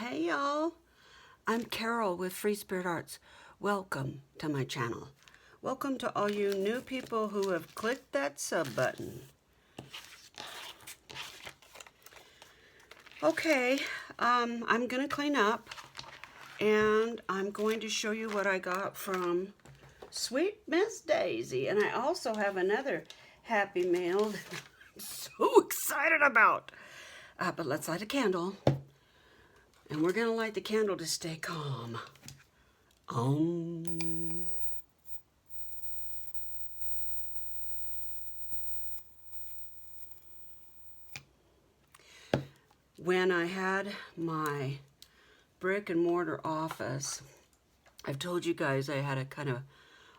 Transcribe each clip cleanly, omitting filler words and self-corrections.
Hey y'all, I'm Carol with Free Spirit Arts. Welcome to my channel. Welcome to all you new people who have clicked that sub button. Okay, I'm gonna clean up and I'm going to show you what I got from Sweet Miss Daisy. And I also have another Happy Mail that I'm so excited about. But let's light a candle. And we're going to light the candle to stay calm. When I had my brick and mortar office, I've told you guys I had a kind of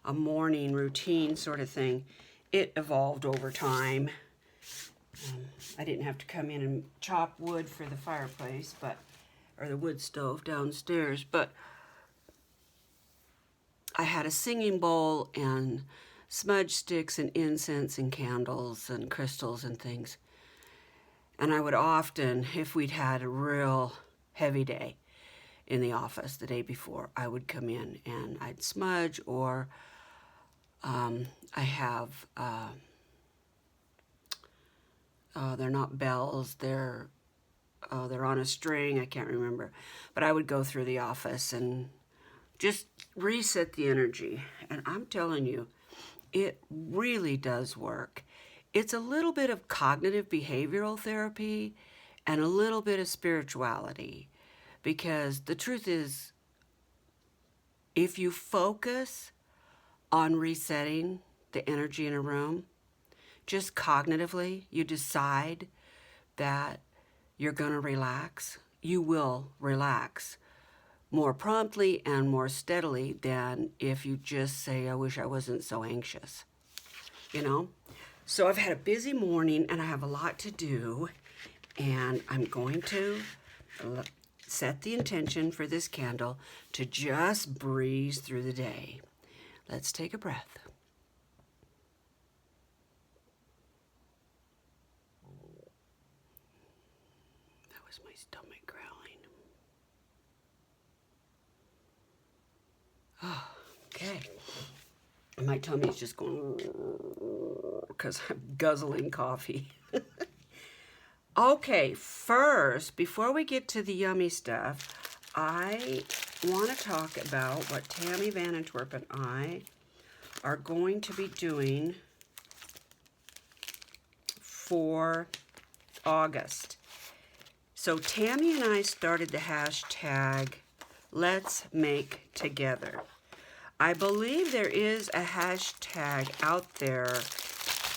a morning routine sort of thing. It evolved over time. I didn't have to come in and chop wood for the fireplace, or the wood stove downstairs, but I had a singing bowl and smudge sticks and incense and candles and crystals and things. And I would often, if we'd had a real heavy day in the office the day before, I would come in and I'd smudge, or I have, they're not bells, they're on a string, I can't remember. But I would go through the office and just reset the energy. And I'm telling you, it really does work. It's a little bit of cognitive behavioral therapy and a little bit of spirituality. Because the truth is, if you focus on resetting the energy in a room, just cognitively, you decide that you're going to relax, you will relax more promptly and more steadily than if you just say, I wish I wasn't so anxious, you know? So I've had a busy morning and I have a lot to do, and I'm going to set the intention for this candle to just breeze through the day. Let's take a breath. That was my stomach growling. Oh, okay. My tummy's just going because I'm guzzling coffee. Okay, first, before we get to the yummy stuff, I want to talk about what Tammy Van Antwerp and I are going to be doing for August. So Tammy and I started the hashtag Let's Make Together. I believe there is a hashtag out there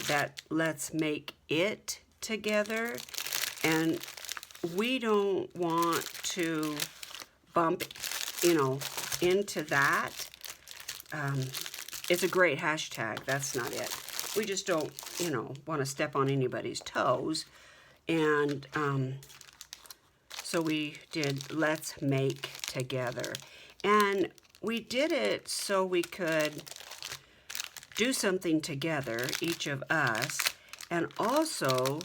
that Let's Make It Together, and we don't want to bump, into that. It's a great hashtag. That's not it. We just don't, want to step on anybody's toes. And so we did Let's Make Together. And we did it so we could do something together, each of us, and also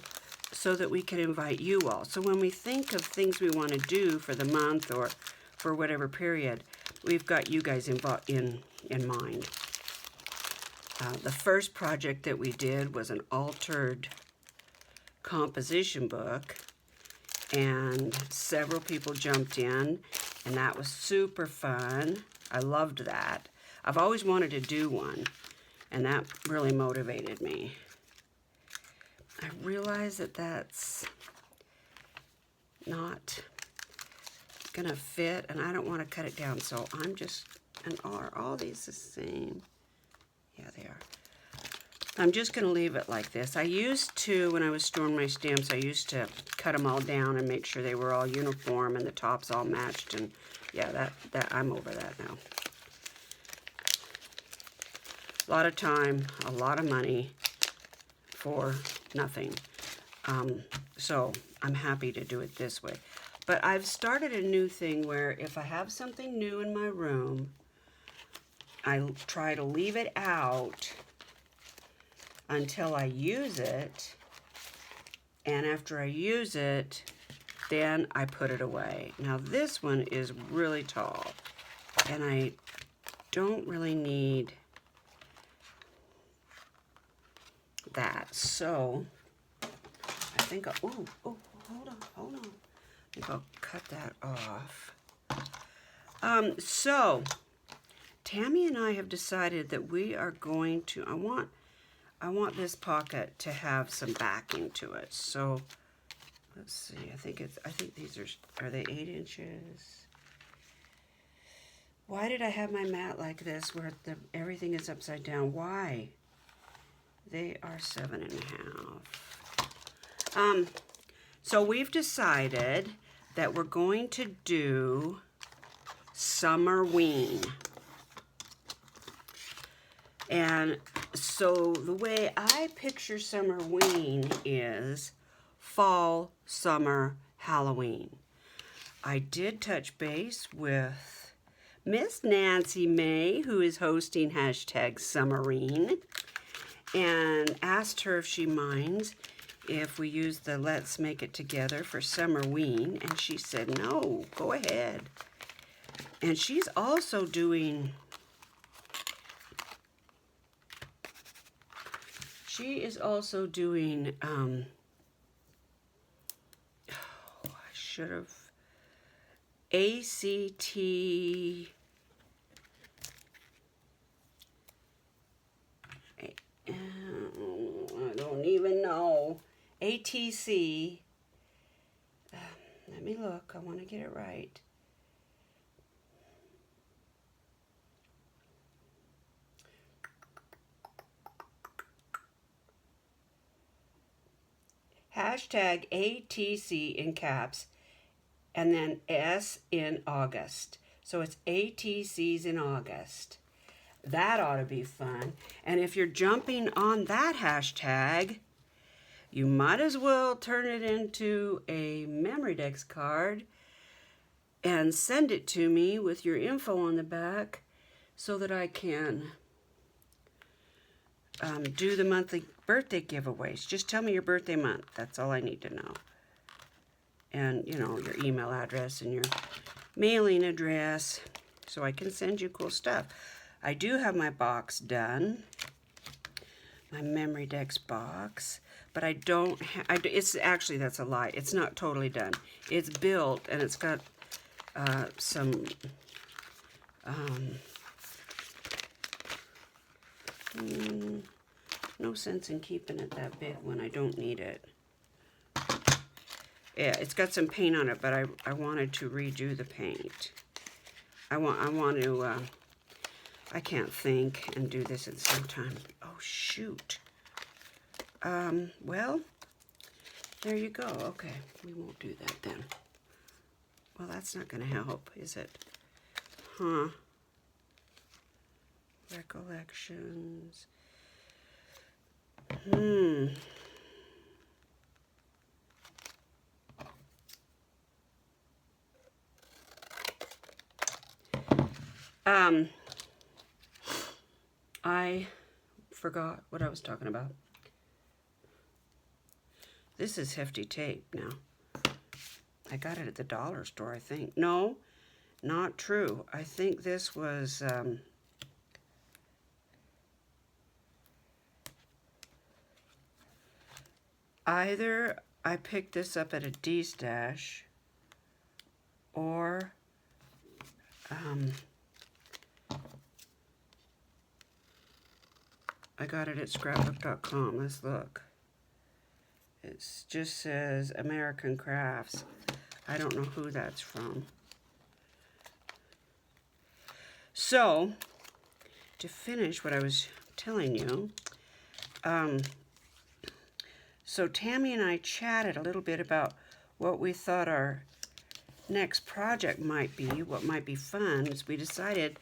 so that we could invite you all. So when we think of things we want to do for the month or for whatever period, we've got you guys in mind. The first project that we did was an altered composition book, and several people jumped in, and that was super fun. I loved that. I've always wanted to do one, and that really motivated me. I realize that that's not gonna fit, and I don't want to cut it down, so I'm just, and are all these the same? Yeah, they are. I'm just gonna leave it like this. I used to, when I was storing my stamps, I used to cut them all down and make sure they were all uniform and the tops all matched, and yeah, that I'm over that now. A lot of time, a lot of money for nothing. So I'm happy to do it this way. But I've started a new thing where if I have something new in my room, I try to leave it out until I use it. And after I use it, then I put it away. Now this one is really tall, and I don't really need that. So I think, hold on. I think I'll cut that off. So Tammy and I have decided that we are going to, I want this pocket to have some backing to it. So let's see, I think these are they 8 inches? Why did I have my mat like this where everything is upside down? Why? They are 7.5. So we've decided that we're going to do Summerween. And so the way I picture Summerween is fall, summer, Halloween. I did touch base with Miss Nancy May, who is hosting #Summerween, and asked her if she minds if we use the Let's Make It Together for Summerween, and she said, no, go ahead. And she's also doing, I should have, ACT, I don't even know, ATC, let me look, I want to get it right. #ATC in caps, and then S in August. So it's ATCs in August. That ought to be fun. And if you're jumping on that hashtag, you might as well turn it into a Memorydex card and send it to me with your info on the back so that I can do the monthly birthday giveaways. Just tell me your birthday month. That's all I need to know. And, you know, your email address and your mailing address so I can send you cool stuff. I do have my box done, my Memorydex box, but I don't have, it's actually, that's a lie. It's not totally done. It's built, and it's got some, no sense in keeping it that big when I don't need it. Yeah, it's got some paint on it, but I wanted to redo the paint. I want to, I can't think and do this at the same time. Oh, shoot. Well, there you go. Okay, we won't do that then. Well, that's not going to help, is it? Huh. Recollections. I forgot what I was talking about. This is hefty tape now. I got it at the dollar store, I think. No, not true. I think this was, either I picked this up at a D-Stash or I got it at scrapbook.com. Let's look. It just says American Crafts. I don't know who that's from. So, to finish what I was telling you, so Tammy and I chatted a little bit about what we thought our next project might be, what might be fun. As we decided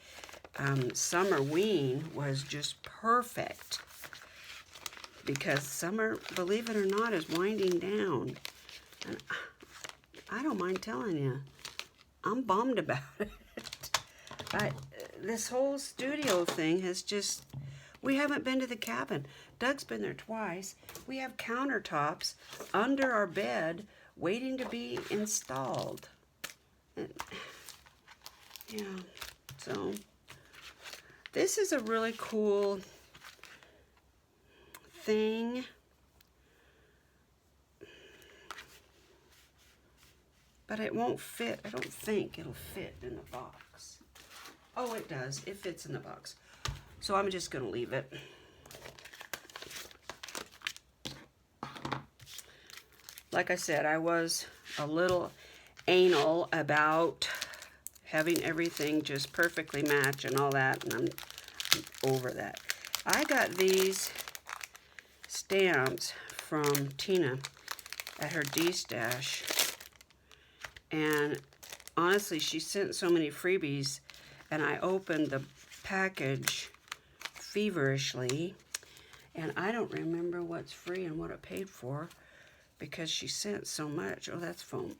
Summerween was just perfect because summer, believe it or not, is winding down. And I don't mind telling you, I'm bummed about it. This whole studio thing has just, we haven't been to the cabin. Doug's been there twice. We have countertops under our bed waiting to be installed. And, yeah, so this is a really cool thing. But it won't fit. I don't think it'll fit in the box. Oh, it does. It fits in the box. So I'm just going to leave it. Like I said, I was a little anal about having everything just perfectly match and all that, and I'm over that. I got these stamps from Tina at her D-Stash. And honestly, she sent so many freebies, and I opened the package feverishly, and I don't remember what's free and what it paid for because she sent so much. Oh, that's foam.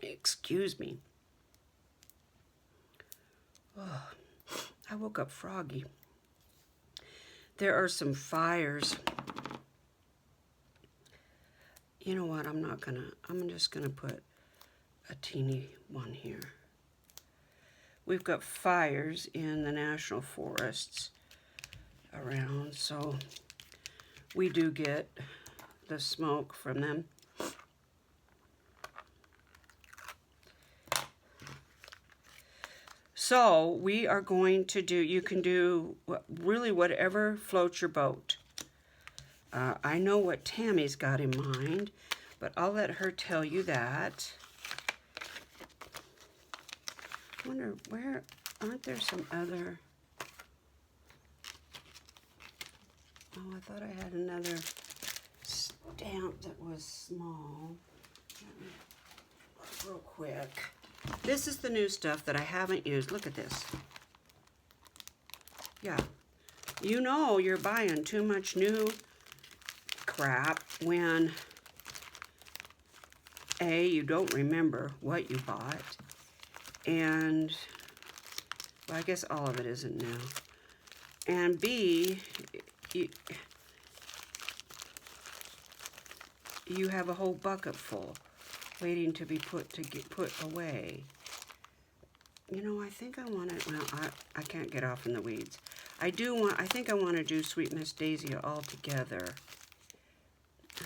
Excuse me. Oh, I woke up froggy. There are some fires. You know what, I'm just gonna put a teeny one here. We've got fires in the national forests around, so we do get the smoke from them. So we are going to do, you can do really whatever floats your boat. I know what Tammy's got in mind, but I'll let her tell you that. I wonder where, aren't there some other, oh, I thought I had another stamp that was small. Let me look real quick. This is the new stuff that I haven't used. Look at this. Yeah, you know you're buying too much new crap when A, you don't remember what you bought, and well, I guess all of it isn't new, and B, you have a whole bucket full waiting to be put away. You know, I think I want to, well, I can't get off in the weeds. I think I want to do Sweet Miss Daisy all together.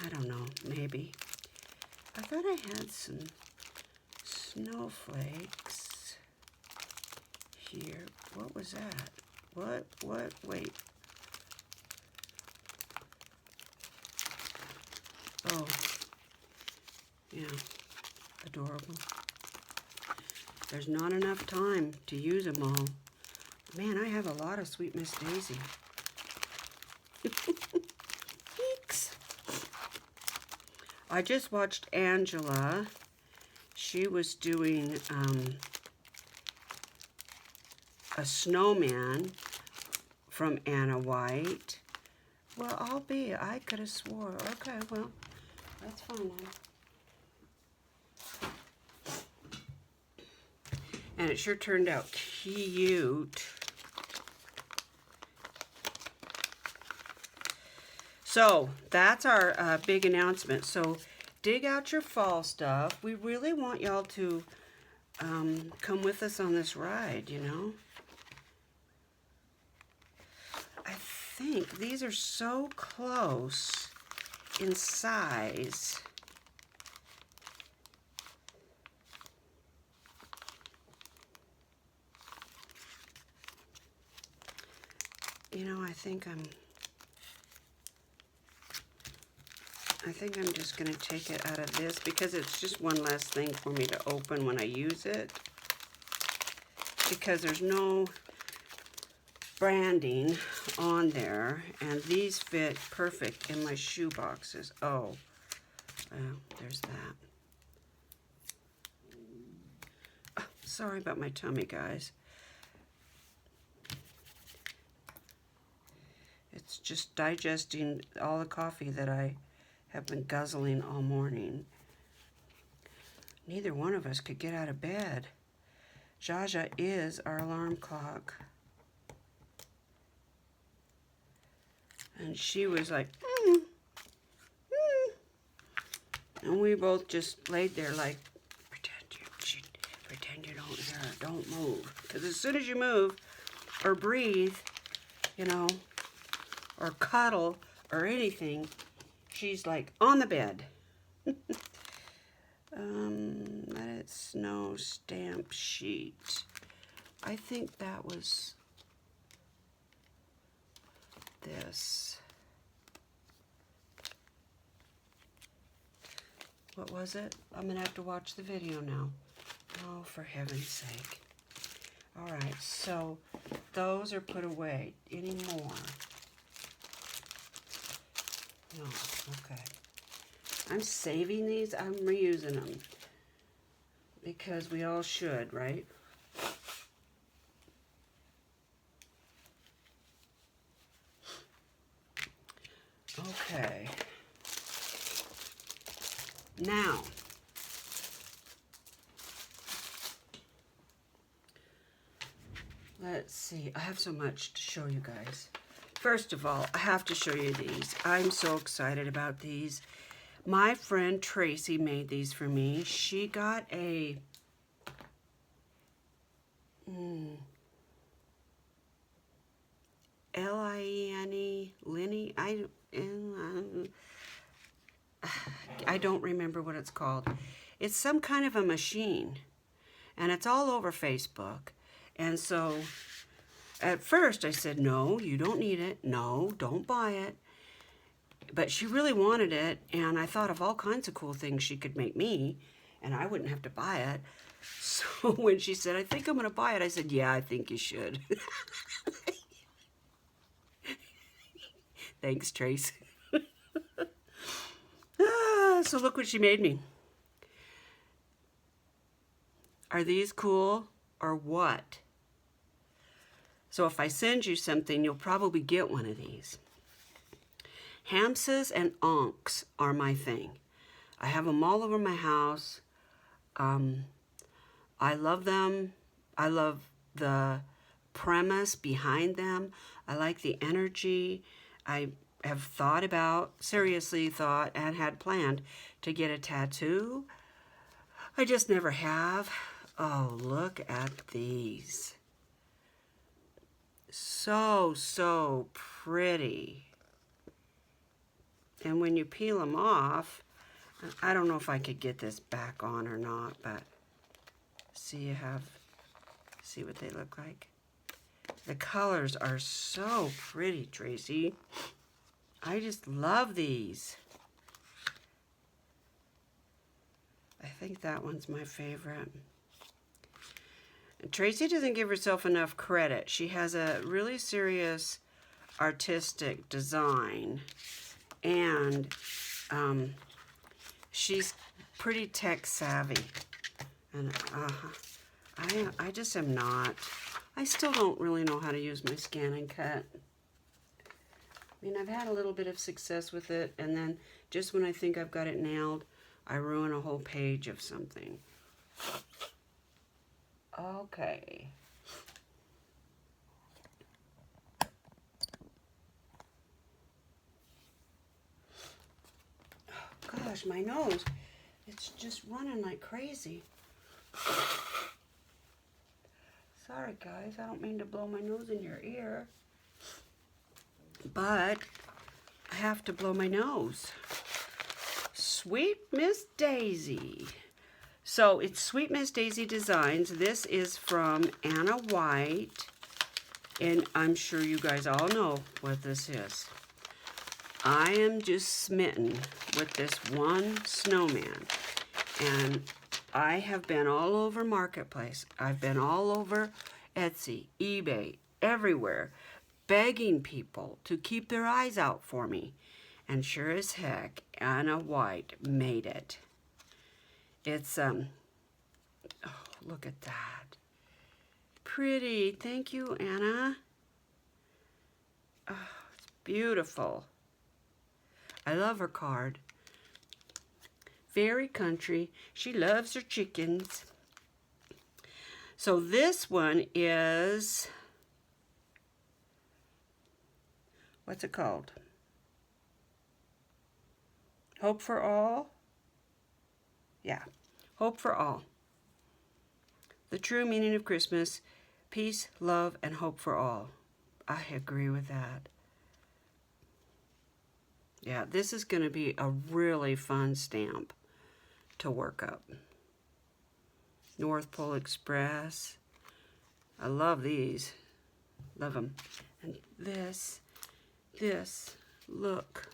I don't know, maybe. I thought I had some snowflakes here. What was that? What, wait. Oh, yeah, adorable. There's not enough time to use them all. Man, I have a lot of Sweet Miss Daisy. I just watched Angela. She was doing a snowman from Anna White. Well, I could have swore. Okay, well, that's fine then. And it sure turned out cute. So that's our big announcement. So dig out your fall stuff. We really want y'all to come with us on this ride, you know. I think these are so close in size. You know, I think I'm just going to take it out of this because it's just one less thing for me to open when I use it. Because there's no branding on there, and these fit perfect in my shoe boxes. Oh, well, there's that. Oh, sorry about my tummy, guys. It's just digesting all the coffee that I have been guzzling all morning. Neither one of us could get out of bed. Jaja is our alarm clock. And she was like, and we both just laid there like, pretend you don't hear her, don't move. Because as soon as you move or breathe, you know, or cuddle or anything, she's like on the bed. Let it snow stamp sheet. I think that was this. What was it? I'm gonna have to watch the video now. Oh, for heaven's sake. All right, so those are put away. Any more? No, okay. I'm saving these, I'm reusing them. Because we all should, right? Okay. Now, let's see. I have so much to show you guys. First of all, I have to show you these. I'm so excited about these. My friend Tracy made these for me. She got a L-I-E-N-E, Linny, I don't remember what it's called. It's some kind of a machine, and it's all over Facebook. And so at first I said, no, you don't need it. No, don't buy it. But she really wanted it, and I thought of all kinds of cool things she could make me, and I wouldn't have to buy it. So when she said, I think I'm going to buy it, I said, yeah, I think you should. Thanks, Trace. So look what she made me. Are these cool or what? So if I send you something, you'll probably get one of these. Hamsas and onks are my thing. I have them all over my house. I love them. I love the premise behind them. I like the energy. I have thought about, seriously thought, and had planned to get a tattoo. I just never have. Oh, look at these. So, so pretty. And when you peel them off, I don't know if I could get this back on or not, but see what they look like. The colors are so pretty, Tracy. I just love these. I think that one's my favorite. And Tracy doesn't give herself enough credit. She has a really serious artistic design, and she's pretty tech savvy. And I just am not. I still don't really know how to use my scan and cut. I mean, I've had a little bit of success with it, and then just when I think I've got it nailed, I ruin a whole page of something. Okay. Oh, gosh, my nose, it's just running like crazy. Sorry, guys, I don't mean to blow my nose in your ear, but I have to blow my nose. Sweet Miss Daisy. So it's Sweet Miss Daisy Designs. This is from Anna White, and I'm sure you guys all know what this is. I am just smitten with this one snowman, and I have been all over Marketplace. I've been all over Etsy, eBay, everywhere, begging people to keep their eyes out for me. And sure as heck, Anna White made it. It's, oh, look at that. Pretty. Thank you, Anna. Oh, it's beautiful. I love her card. Very country. She loves her chickens. So this one is, what's it called? Hope for all. Yeah, hope for all. The true meaning of Christmas, peace, love, and hope for all. I agree with that. Yeah, this is going to be a really fun stamp to work up. North Pole Express. I love these. Love them. And this, look.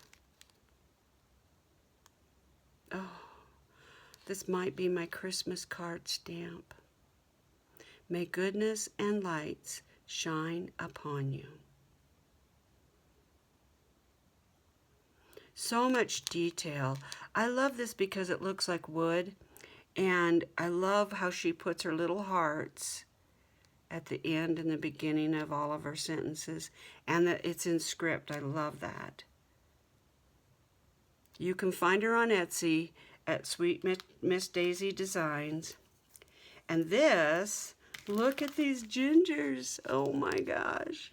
Oh, this might be my Christmas card stamp. May goodness and lights shine upon you. So much detail. I love this because it looks like wood, and I love how she puts her little hearts at the end and the beginning of all of her sentences, and that it's in script. I love that. You can find her on Etsy at Sweet Miss Daisy Designs. And this, look at these gingers. Oh my gosh.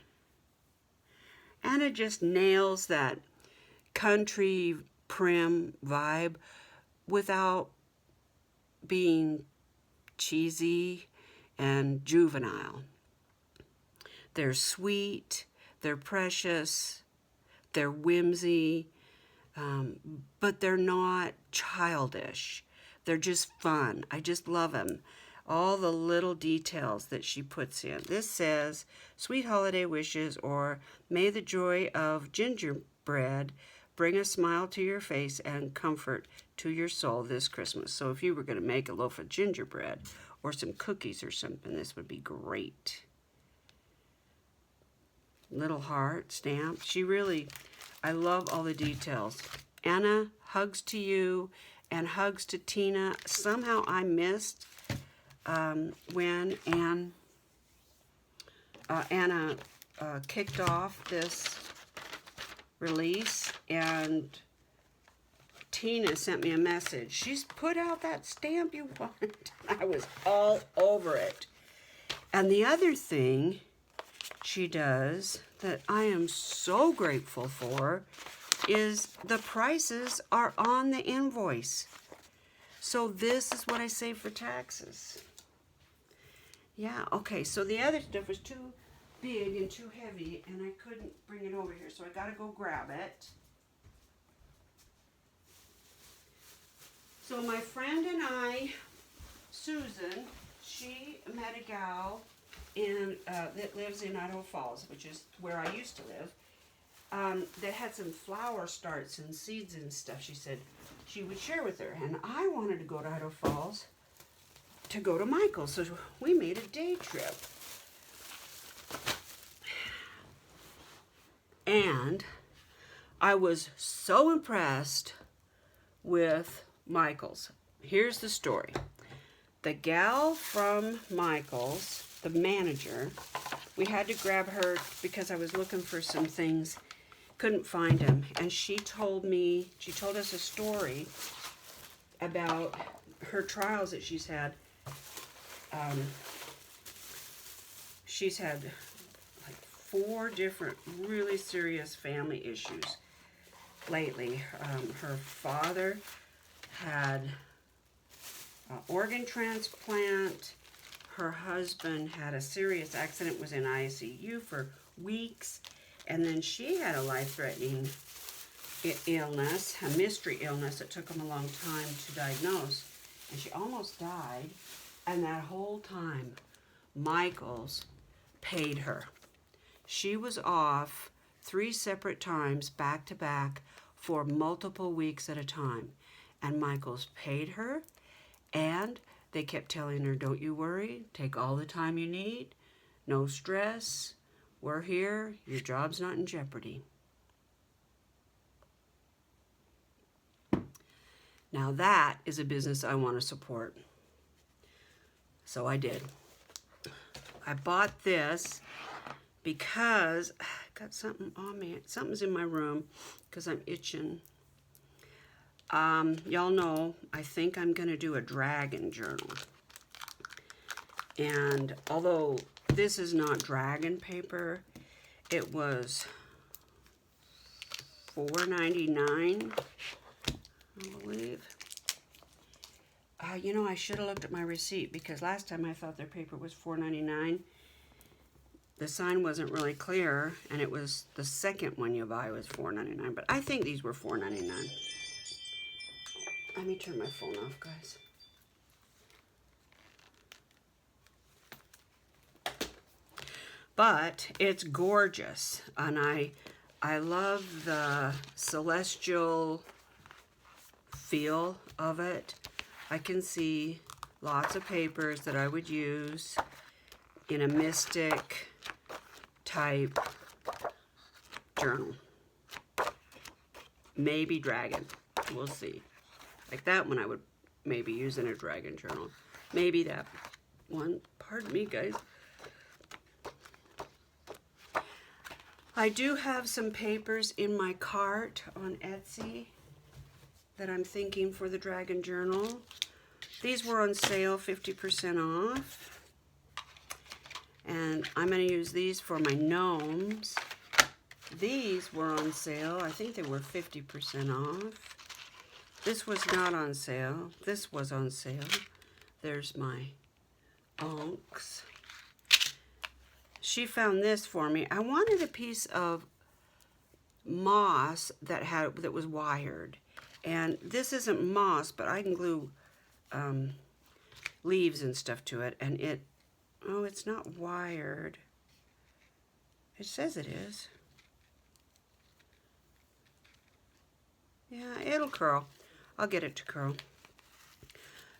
Anna just nails that country prim vibe without being cheesy and juvenile. They're sweet, they're precious, they're whimsy, but they're not childish. They're just fun. I just love them. All the little details that she puts in. This says, sweet holiday wishes, or may the joy of gingerbread bring a smile to your face and comfort to your soul this Christmas. So if you were going to make a loaf of gingerbread or some cookies or something, this would be great. Little heart stamp. She really, I love all the details. Anna, hugs to you and hugs to Tina. Somehow I missed when Anna kicked off this release, and Tina sent me a message. She's put out that stamp you want. I was all over it. And the other thing she does that I am so grateful for is the prices are on the invoice. So this is what I save for taxes. Yeah, okay, so the other stuff was too big and too heavy, and I couldn't bring it over here, so I gotta go grab it. So my friend and I, Susan, she met a gal that lives in Idaho Falls, which is where I used to live, that had some flower starts and seeds and stuff she said she would share with her. And I wanted to go to Idaho Falls to go to Michael's, so we made a day trip. And I was so impressed with Michael's. Here's the story. The gal from Michael's, the manager, we had to grab her because I was looking for some things, couldn't find them. And she told us a story about her trials that she's had. She's had like 4 different really serious family issues lately. Her father had an organ transplant. Her husband had a serious accident, was in ICU for weeks, and then she had a life-threatening illness, a mystery illness that took him a long time to diagnose, and she almost died. And that whole time, Michael's paid her. She was off 3 separate times, back to back, for multiple weeks at a time. And Michael's paid her, and they kept telling her, don't you worry, take all the time you need, no stress, we're here, your job's not in jeopardy. Now that is a business I want to support. So I did. I bought this because I got something on me. Something's in my room because I'm itching. Y'all know, I think I'm going to do a dragon journal. And although this is not dragon paper, it was $4.99. You know, I should have looked at my receipt because last time I thought their paper was $4.99. The sign wasn't really clear, and it was the second one you buy was $4.99, but I think these were $4.99. Let me turn my phone off, guys. But it's gorgeous, and I love the celestial feel of it. I can see lots of papers that I would use in a mystic type journal. Maybe dragon. We'll see. Like that one I would maybe use in a dragon journal. Maybe that one. Pardon me, guys. I do have some papers in my cart on Etsy that I'm thinking for the dragon journal. These were on sale, 50% off. And I'm going to use these for my gnomes. These were on sale. I think they were 50% off. This was not on sale. This was on sale. There's my onks. She found this for me. I wanted a piece of moss that was wired. And this isn't moss, but I can glue leaves and stuff to it. And it's not wired. It says it is. Yeah, it'll curl. I'll get it to curl.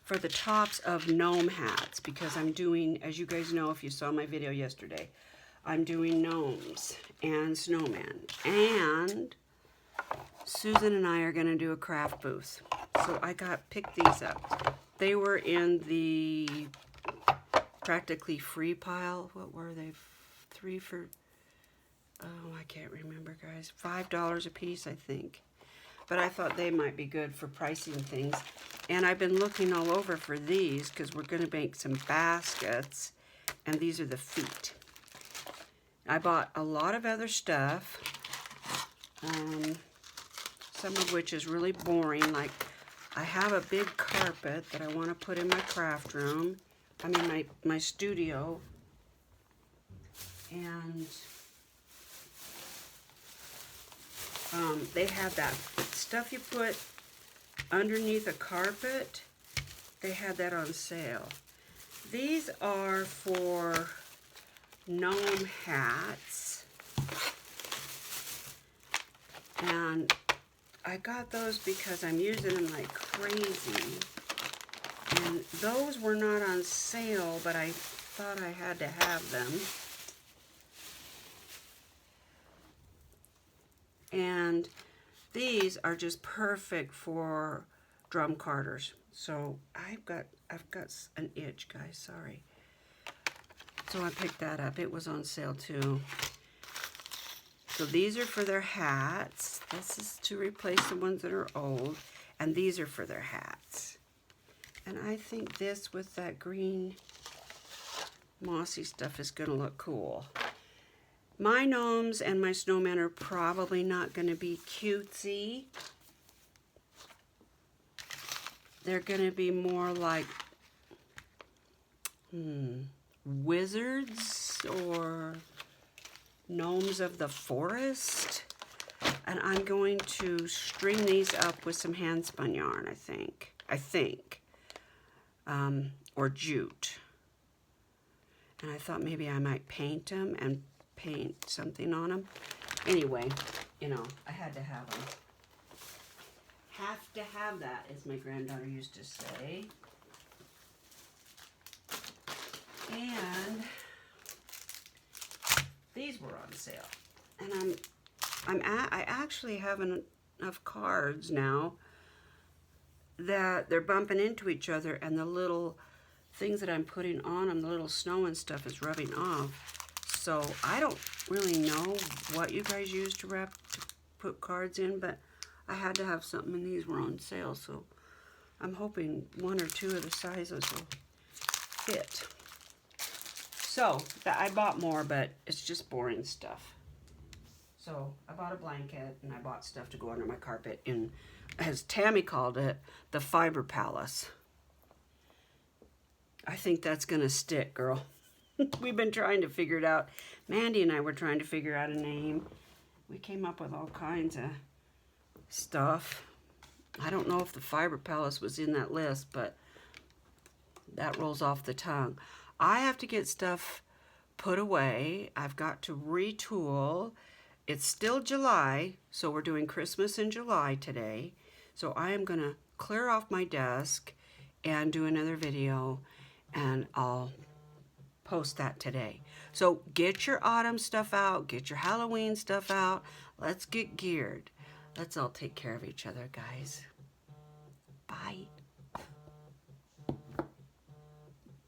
For the tops of gnome hats, because I'm doing, as you guys know if you saw my video yesterday, I'm doing gnomes and snowmen. And Susan and I are going to do a craft booth. So I picked these up. They were in the practically free pile. What were they? 3 for, oh, I can't remember, guys. $5 a piece, I think. But I thought they might be good for pricing things. And I've been looking all over for these because we're going to make some baskets. And these are the feet. I bought a lot of other stuff. Some of which is really boring. Like, I have a big carpet that I want to put in my craft room. I mean, my studio. And they have that stuff you put underneath a carpet. They had that on sale. These are for gnome hats. And I got those because I'm using them like crazy. And those were not on sale, but I thought I had to have them. And these are just perfect for drum carters. So I've got an itch, guys, sorry. So I picked that up. It was on sale too. So these are for their hats. This is to replace the ones that are old. And these are for their hats. And I think this with that green mossy stuff is going to look cool. My gnomes and my snowmen are probably not going to be cutesy. They're going to be more like wizards or gnomes of the forest. And I'm going to string these up with some hand spun yarn, I think. Or jute. And I thought maybe I might paint them and paint something on them. Anyway, you know, I had to have them. Have to have that, as my granddaughter used to say. And these were on sale. And I actually have enough cards now that they're bumping into each other, and the little things that I'm putting on them, the little snow and stuff, is rubbing off. So I don't really know what you guys use to put cards in, but I had to have something, and these were on sale. So I'm hoping 1 or 2 of the sizes will fit. So I bought more, but it's just boring stuff. So I bought a blanket, and I bought stuff to go under my carpet in, as Tammy called it, the Fiber Palace. I think that's going to stick, girl. We've been trying to figure it out. Mandy and I were trying to figure out a name. We came up with all kinds of stuff. I don't know if the Fiber Palace was in that list, but that rolls off the tongue. I have to get stuff put away. I've got to retool. It's still July, so we're doing Christmas in July today. So I am going to clear off my desk and do another video, and I'll post that today. So get your autumn stuff out, get your Halloween stuff out. Let's get geared. Let's all take care of each other, guys. Bye.